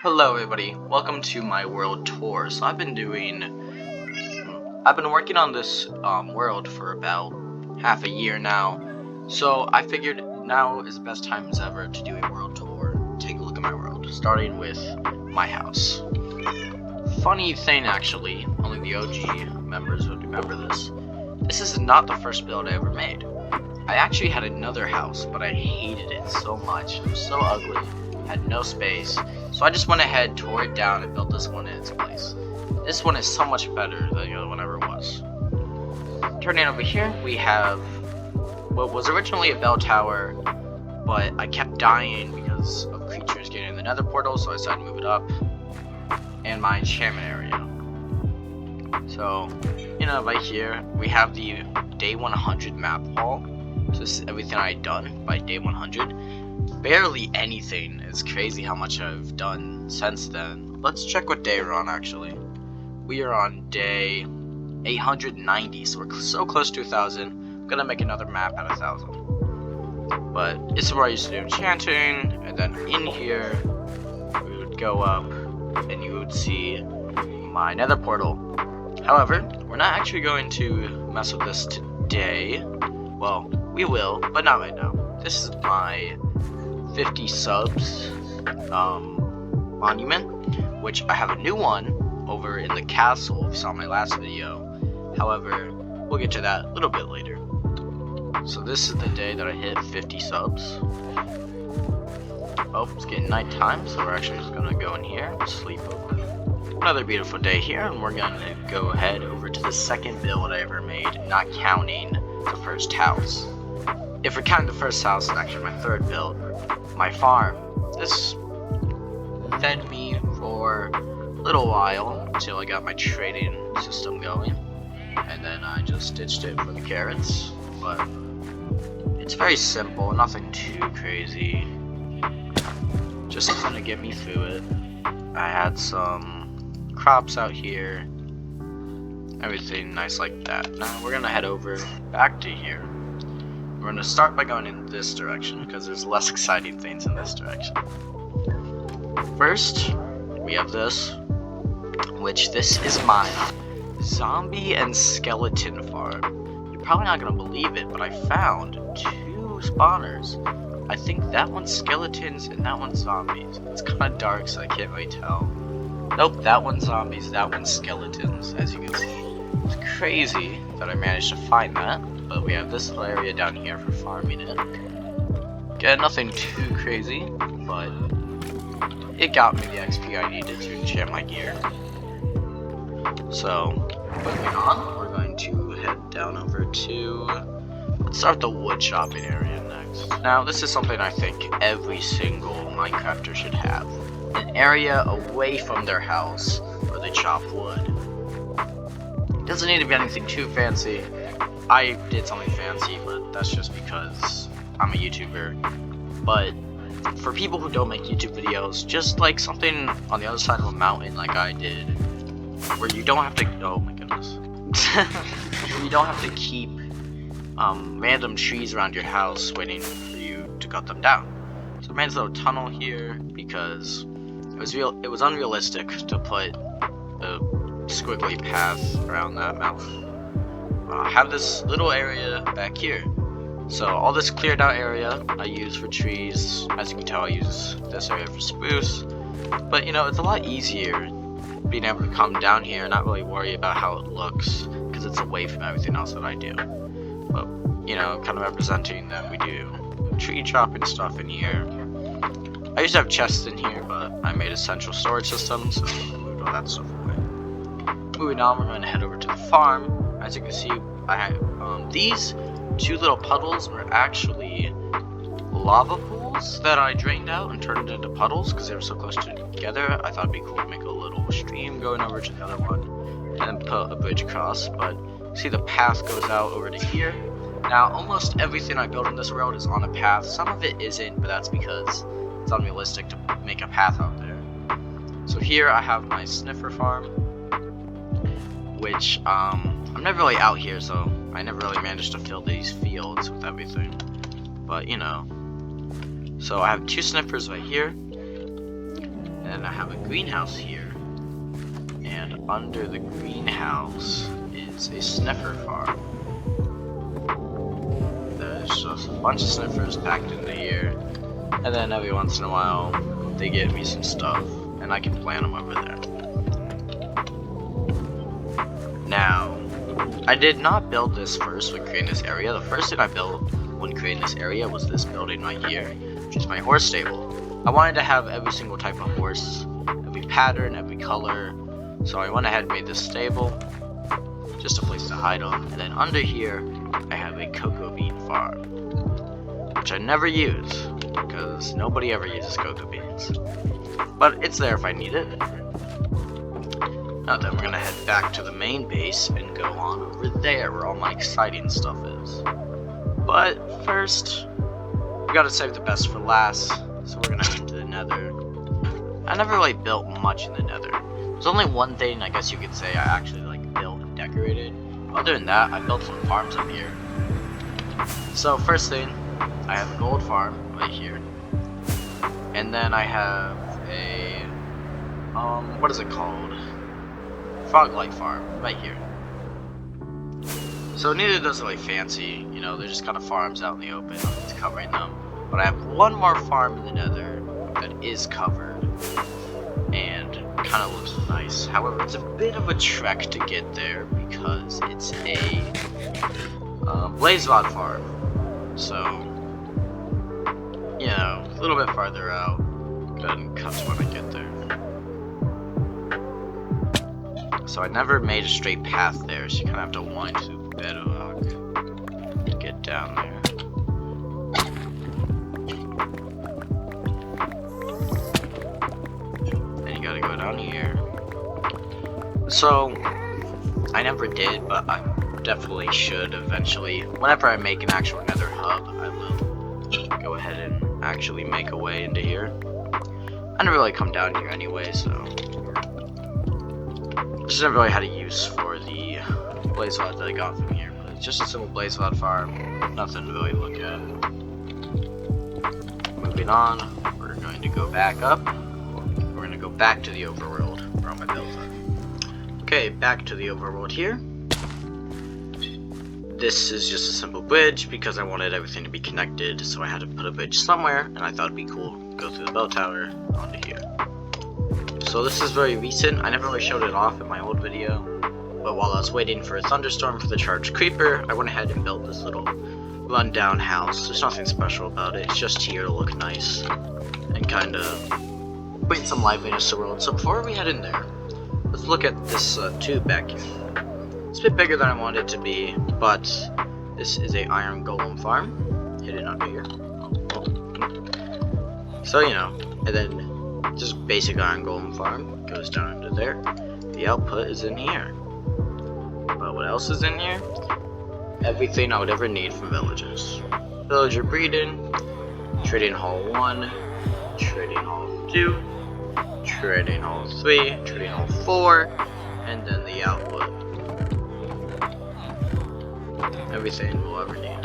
Hello everybody, welcome to my world tour. So I've been working on this world for about half a year now. So I figured now is the best time as ever to do a world tour. Take a look at my world, starting with my house. Funny thing actually, only the OG members would remember this. This is not the first build I ever made. I actually had another house, but I hated it so much. It was so ugly, had no space. So I just went ahead, tore it down, and built this one in its place. This one is so much better than the other one ever was. Turning over here, we have what was originally a bell tower, but I kept dying because of creatures getting in the nether portal, so I decided to move it up. And my enchantment area. So, right here, we have the day 100 map wall. So this is everything I've done by day 100. Barely anything. It's crazy how much I've done since then. Let's check what day we're on actually. We are on day 890, so we're so close to 1,000. I'm gonna make another map at 1,000. But this is where I used to do enchanting, and then in here we would go up and you would see my nether portal. However, we're not actually going to mess with this today. Well, we will, but not right now. This is my 50 subs monument, which I have a new one over in the castle if you saw my last video. However, we'll get to that a little bit later. So this is the day that I hit 50 subs. Oh, it's getting nighttime, so we're actually just gonna go in here and sleep over. Another beautiful day here, and we're gonna go ahead over to the second build I ever made, not counting the first house. If we're counting the first house, it's actually my third build. My farm. This fed me for a little while until I got my trading system going, and then I just ditched it for the carrots. But it's very simple, nothing too crazy. Just something to get me through it. I had some crops out here, everything nice like that. Now we're gonna head over back to here. We're going to start by going in this direction, because there's less exciting things in this direction. First, we have this, which this is my zombie and skeleton farm. You're probably not going to believe it, but I found 2 spawners. I think that one's skeletons and that one's zombies. It's kind of dark, so I can't really tell. Nope, that one's zombies, that one's skeletons, as you can see. It's crazy that I managed to find that. But we have this little area down here for farming it. Again, nothing too crazy, but it got me the XP I needed to enchant my gear. So, moving on, we're going to head down over to, let's start the wood chopping area next. Now, this is something I think every single Minecrafter should have. An area away from their house where they chop wood. It doesn't need to be anything too fancy. I did something fancy, but that's just because I'm a YouTuber. But for people who don't make YouTube videos, just like something on the other side of a mountain like I did, where you don't have to, oh my goodness, where you don't have to keep random trees around your house waiting for you to cut them down. So I made this little tunnel here because it was unrealistic to put a squiggly path around that mountain. I have this little area back here. So all this cleared out area I use for trees. As you can tell, I use this area for spruce. But it's a lot easier being able to come down here and not really worry about how it looks, because it's away from everything else that I do. But kind of representing that we do tree chopping stuff in here. I used to have chests in here, but I made a central storage system, so I moved all that stuff away. Moving on, we're going to head over to the farm. As you can see, I have these 2 little puddles were actually lava pools that I drained out and turned into puddles because they were so close together. I thought it'd be cool to make a little stream going over to the other one and then put a bridge across. But see, the path goes out over to here. Now, almost everything I build in this world is on a path. Some of it isn't, but that's because it's unrealistic to make a path out there. So here I have my sniffer farm, which I'm never really out here, so I never really managed to fill these fields with everything. But so I have 2 snippers right here, and then I have a greenhouse here. And under the greenhouse is a sniffer farm. There's just a bunch of sniffers packed into here. And then every once in a while, they give me some stuff. And I can plant them over there. Now, I did not build this first when creating this area. The first thing I built when creating this area was this building right here, which is my horse stable. I wanted to have every single type of horse, every pattern, every color. So I went ahead and made this stable, just a place to hide them. And then under here, I have a cocoa bean farm, which I never use, because nobody ever uses cocoa beans. But it's there if I need it. Now then, we're gonna head back to the main base and go on over there where all my exciting stuff is. But first, we gotta save the best for last, so we're gonna head into the nether. I never really built much in the nether. There's only one thing I guess you could say I actually like built and decorated. Other than that, I built some farms up here. So first thing, I have a gold farm right here. And then I have a, what is it called? Froglight farm right here. So neither of those are really fancy, you know, they're just kind of farms out in the open, nothing's covering them. But I have one more farm in the nether that is covered and kind of looks nice. However, it's a bit of a trek to get there because it's a blaze rod farm. So, you know, a little bit farther out. Go ahead and cut when I get there. So I never made a straight path there, so you kind of have to wind through bedrock to get down there. Then you gotta go down here. So, I never did, but I definitely should eventually. Whenever I make an actual nether hub, I will go ahead and actually make a way into here. I never really come down here anyway, so just never really had a use for the blaze rod that I got from here, but it's just a simple blaze rod farm, nothing to really look at. Moving on, we're going to go back up. We're going to go back to the overworld, where all my builds are. Okay, back to the overworld here. This is just a simple bridge because I wanted everything to be connected, so I had to put a bridge somewhere, and I thought it'd be cool to go through the bell tower onto here. So this is very recent. I never really showed it off in my old video, but while I was waiting for a thunderstorm for the charged creeper, I went ahead and built this little rundown house. There's nothing special about it, it's just here to look nice and kind of bring some liveliness to the world. So before we head in there, let's look at this tube back here. It's a bit bigger than I wanted it to be, but this is a iron golem farm hidden under here. So, you know, and then just basic iron golem farm goes down under there. The output is in here. But what else is in here? Everything I would ever need from villages. Villager breeding, trading hall 1, trading hall 2, trading hall 3, trading hall 4, and then the output. Everything we'll ever need.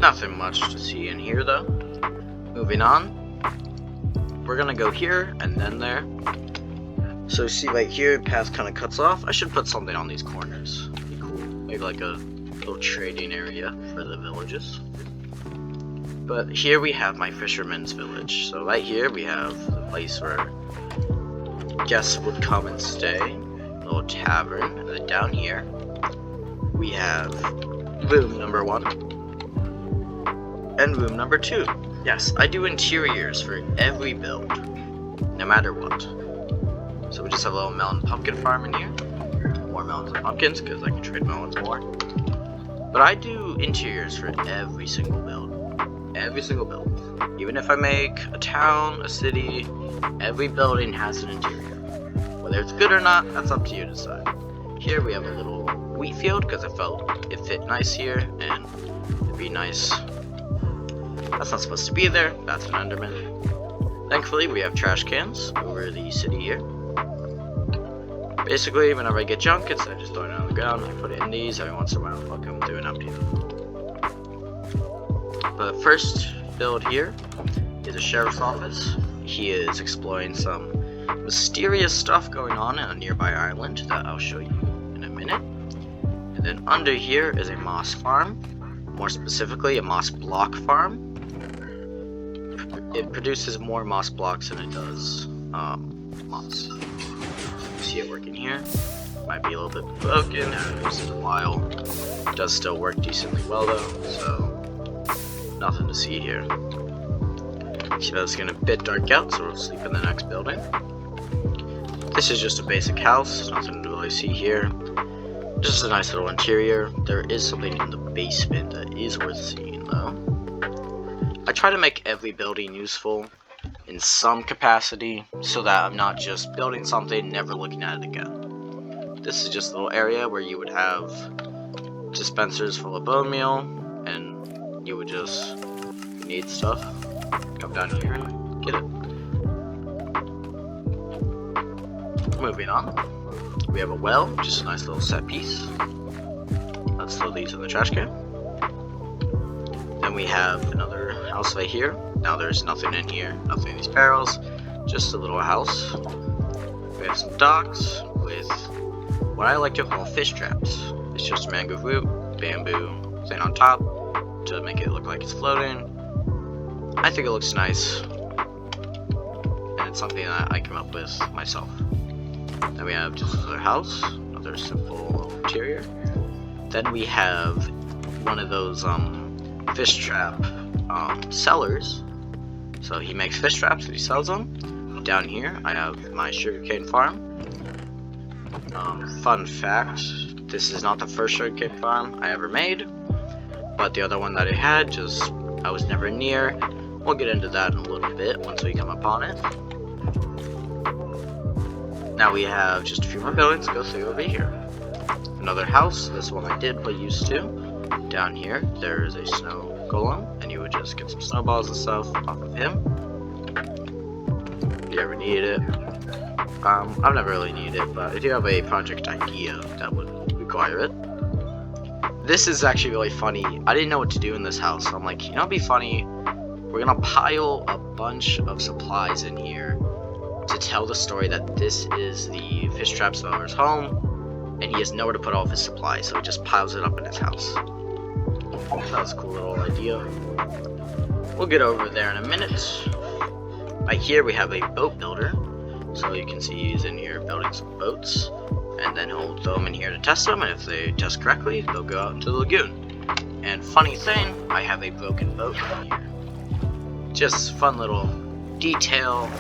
Nothing much to see in here though. Moving on, we're gonna go here and then there. So see right here, path kind of cuts off. I should put something on these corners. Be cool. Maybe like a little trading area for the villages. But here we have my fisherman's village. So right here we have the place where guests would come and stay. A little tavern. And then down here we have room number 1 and room number 2. Yes, I do interiors for every build, no matter what. So we just have a little melon pumpkin farm in here. More melons and pumpkins, because I can trade melons more. But I do interiors for every single build. Every single build. Even if I make a town, a city, every building has an interior. Whether it's good or not, that's up to you to decide. Here we have a little wheat field, because I felt it fit nice here, and it'd be nice. That's not supposed to be there, that's an Enderman. Thankfully, we have trash cans over the city here. Basically, whenever I get junk, instead of just throwing it on the ground, I put it in these. Every once in a while, I'll come through and empty them. But first, build here is a sheriff's office. He is exploring some mysterious stuff going on a nearby island that I'll show you in a minute. And then under here is a moss farm, more specifically a moss block farm. It produces more moss blocks than it does moss. You see it working here. Might be a little bit broken, haven't used it in a while. It does still work decently well though, so nothing to see here. See that it's gonna a bit dark out, so we'll sleep in the next building. This is just a basic house, nothing to really see here. Just a nice little interior. There is something in the basement that is worth seeing though. I try to make every building useful in some capacity, so that I'm not just building something, never looking at it again. This is just a little area where you would have dispensers full of bone meal, and you would just need stuff. Come down here and get it. Moving on, we have a well, just a nice little set piece. Let's throw these in the trash can. Then we have another house right here. Now there's nothing in here, nothing in these barrels, just a little house. We have some docks with what I like to call fish traps. It's just mango root, bamboo thing on top to make it look like it's floating. I think it looks nice, and it's something that I came up with myself. Then we have just another house, another simple interior. Then we have one of those fish trap sellers. So he makes fish traps and he sells them. Down here I have my sugarcane farm. Fun fact, this is not the first sugarcane farm I ever made, but the other one that I had I was never near. We'll get into that in a little bit once we come upon it. Now we have just a few more buildings to go through over here. Another house, this one I did play used to. Down here, there is a snow golem, and you would just get some snowballs and stuff off of him. If you ever needed it. I've never really needed it, but if you have a project idea that would require it. This is actually really funny. I didn't know what to do in this house, so I'm like, it'd be funny. We're gonna pile a bunch of supplies in here to tell the story that this is the fish trap seller's home, and he has nowhere to put all of his supplies, so he just piles it up in his house. That was a cool little idea. We'll get over there in a minute. Right here we have a boat builder, so you can see he's in here building some boats, and then he'll throw them in here to test them, and if they test correctly, they'll go out into the lagoon. And funny thing, I have a broken boat in here. Just fun little detail,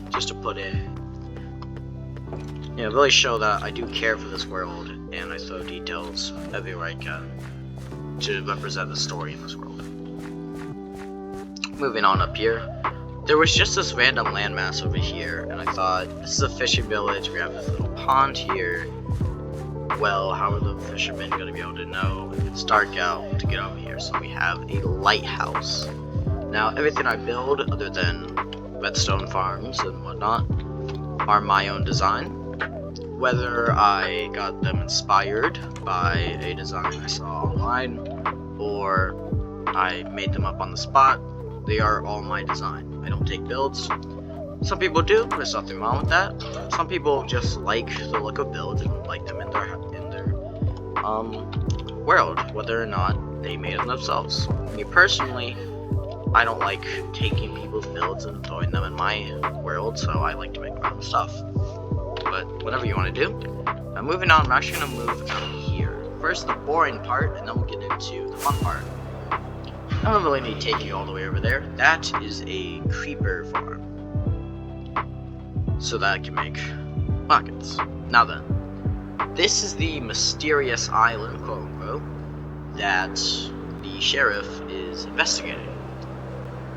just to put in. Really show that I do care for this world, and I throw details everywhere I can to represent the story in this world. Moving on up here, there was just this random landmass over here, and I thought, this is a fishing village, we have this little pond here. Well, how are the fishermen going to be able to know if it's dark out to get over here? So we have a lighthouse. Now, everything I build, other than redstone farms and whatnot, are my own design. Whether I got them inspired by a design I saw online, or I made them up on the spot, they are all my design. I don't take builds. Some people do, there's nothing wrong with that. Some people just like the look of builds and like them in their world, whether or not they made them themselves. Me personally, I don't like taking people's builds and throwing them in my world, so I like to make my own stuff. But whatever you want to do. Now moving on, I'm actually going to move out here. First the boring part, and then we'll get into the fun part. I don't really need to take you all the way over there. That is a creeper farm, so that I can make pockets. Now then, this is the mysterious island, quote unquote, that the sheriff is investigating.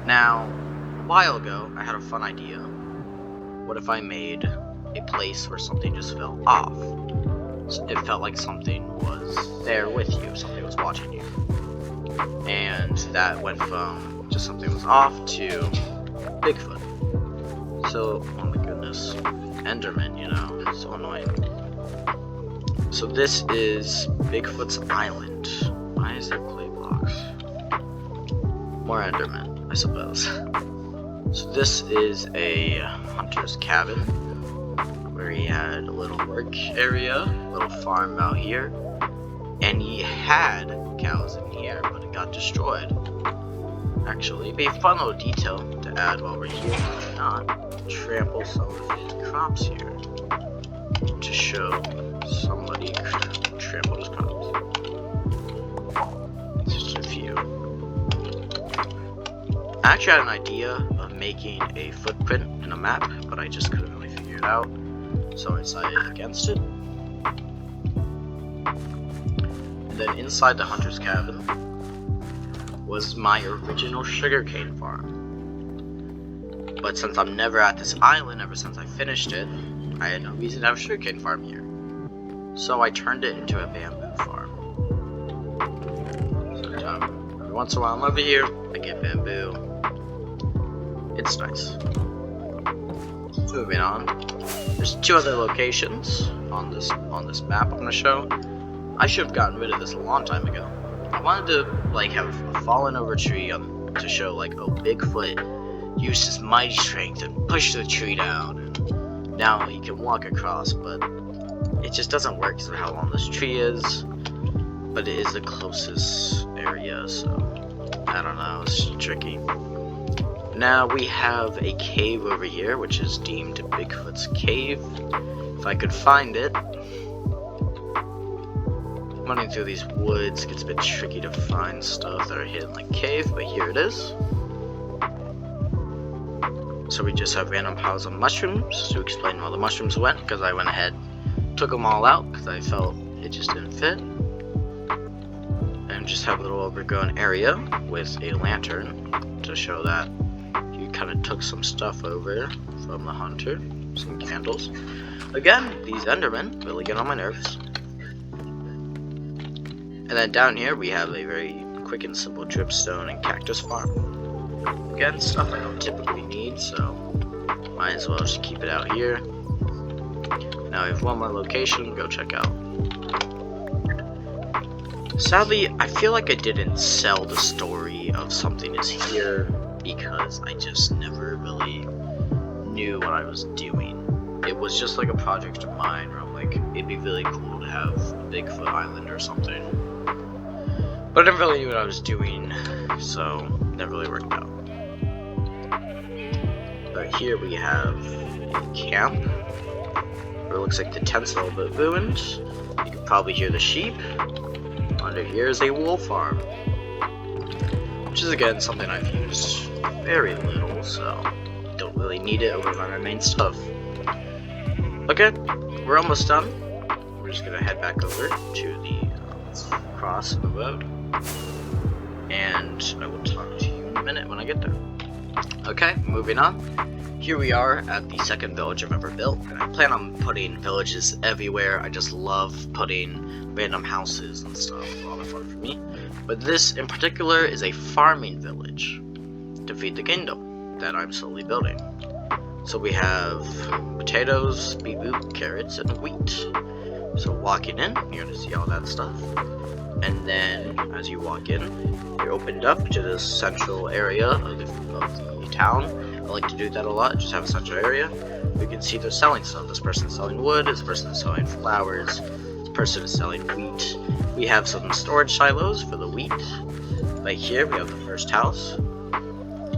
Now, a while ago, I had a fun idea. What if I made a place where something just fell off? So it felt like something was there with you, something was watching you. And that went from just something was off to Bigfoot. So, oh my goodness, Enderman, so annoying. So this is Bigfoot's island. Why is there clay blocks? More Enderman. I suppose. So this is a hunter's cabin where he had a little work area, a little farm out here, and he had cows in here, but it got destroyed. Actually, it'd be a fun little detail to add while we're here. Why not trample some of his crops here to show somebody trampled his crops. Just a few. I actually had an idea of making a footprint in a map, but I just couldn't really figure it out, so I decided against it. And then inside the hunter's cabin was my original sugarcane farm. But since I'm never at this island ever since I finished it, I had no reason to have a sugarcane farm here. So I turned it into a bamboo farm. So every once in a while I'm over here, I get bamboo. It's nice. Moving on. There's 2 other locations on this map I'm gonna show. I should have gotten rid of this a long time ago. I wanted to like have a fallen over tree to show like, oh, Bigfoot used his mighty strength and pushed the tree down, and now he can walk across. But it just doesn't work because of how long this tree is. But it is the closest area, so I don't know. It's tricky. Now we have a cave over here, which is deemed Bigfoot's cave. If I could find it. Running through these woods gets a bit tricky to find stuff that are hidden like cave, but here it is. So we just have random piles of mushrooms to explain where the mushrooms went, because I went ahead, took them all out because I felt it just didn't fit. And just have a little overgrown area with a lantern to show that you kind of took some stuff over from the hunter, some candles. Again, these Endermen really get on my nerves. And then down here we have a very quick and simple dripstone and cactus farm. Again, stuff I don't typically need, so might as well just keep it out here. Now we have one more location to go check out. Sadly, I feel like I didn't sell the story of something is here because I just never really knew what I was doing. It was just like a project of mine where I'm like, it'd be really cool to have a Bigfoot Island or something. But I never really knew what I was doing, so it never really worked out. But here we have a camp, where it looks like the tent's a little bit ruined. You can probably hear the sheep. Under here is a wool farm, which is again something I've used very little, so don't really need it over my main stuff. Okay, we're almost done. We're just gonna head back over to the cross of the road, and I will talk to you in a minute when I get there. Okay, moving on. Here we are at the second village I've ever built, and I plan on putting villages everywhere. I just love putting random houses and stuff, a lot of fun for me. But this in particular is a farming village to feed the kingdom that I'm slowly building. So we have potatoes, beetroot, carrots, and wheat. So walking in, you're gonna see all that stuff. And then as you walk in, you're opened up to this central area of the town. I like to do that a lot, just have a central area. We can see they're selling stuff. This person's selling wood, this person's selling flowers, this person is selling wheat. We have some storage silos for the wheat. Right here we have the first house.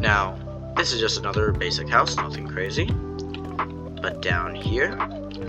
Now, this is just another basic house, nothing crazy. But down here,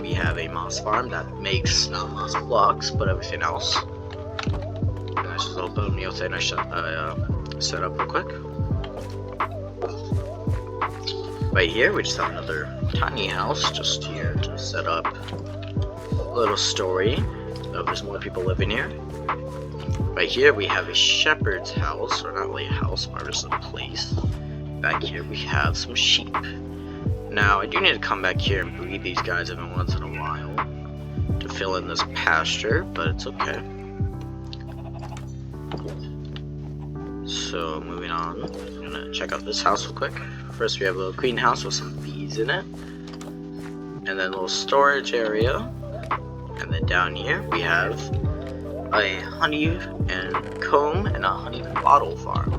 we have a moss farm that makes not moss blocks, but everything else. And that's just a little bone thing I set up real quick. Right here, we just have another tiny house just here to set up a little story of there's more people living here. Right here, we have a shepherd's house, or not really a house, but just a place. Back here, we have some sheep. Now, I do need to come back here and breed these guys every once in a while to fill in this pasture, but it's okay. So, moving on, I'm gonna check out this house real quick. First, we have a little greenhouse with some bees in it, and then a little storage area, and then down here we have a honey and comb and a honey bottle farm.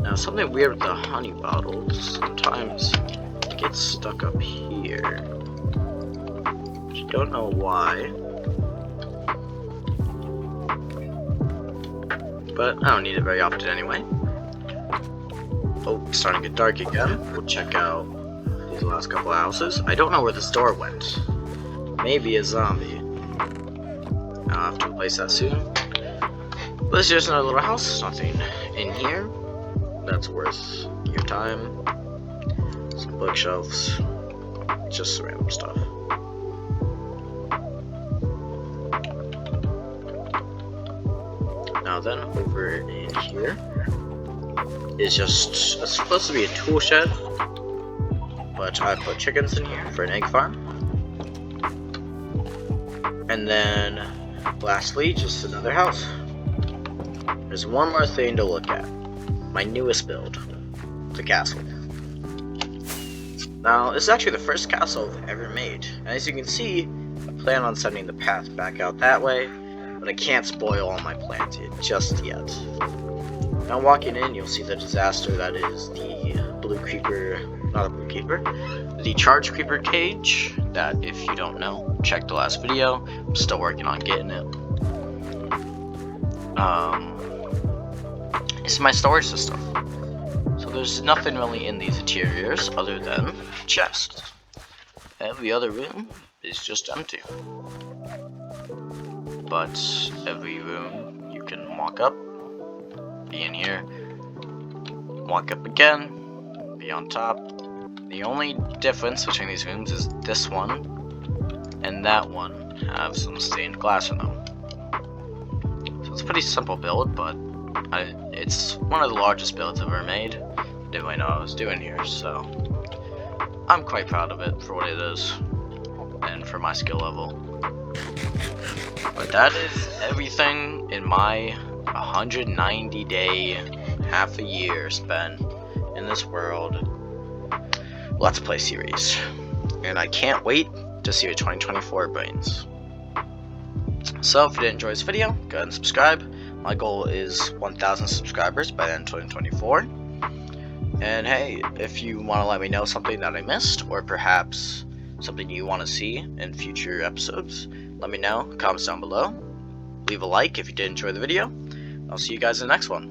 Now, something weird with the honey bottles, sometimes it gets stuck up here. Which I don't know why. But I don't need it very often anyway. Oh, it's starting to get dark again. We'll check out these last couple of houses. I don't know where this door went. Maybe a zombie. I'll have to replace that soon. But this is just another little house. Nothing in here that's worth your time. Some bookshelves. Just some random stuff. Now then, over in here is just it's supposed to be a tool shed, but I put chickens in here for an egg farm. And then lastly, just another house. There's one more thing to look at. My newest build, the castle. Now, this is actually the first castle I've ever made. And as you can see, I plan on sending the path back out that way, but I can't spoil all my plans just yet. Now walking in, you'll see the disaster that is the blue creeper, not a blue creeper, the charge creeper cage, that if you don't know, check the last video. I'm still working on getting it. It's my storage system. So there's nothing really in these interiors other than chests. Every other room is just empty. But every room you can walk up, be in here, walk up again, be on top. The only difference between these rooms is this one and that one have some stained glass in them. So it's a pretty simple build, but it's one of the largest builds I've ever made. Didn't really know what I was doing here, so I'm quite proud of it for what it is and for my skill level. But that is everything in my 190-day, half a year spent in this world Let's Play series. And I can't wait to see what 2024 brings. So if you did enjoy this video, go ahead and subscribe. My goal is 1,000 subscribers by the end of 2024. And hey, if you want to let me know something that I missed, or perhaps something you want to see in future episodes, let me know. Comments down below. Leave a like if you did enjoy the video. I'll see you guys in the next one.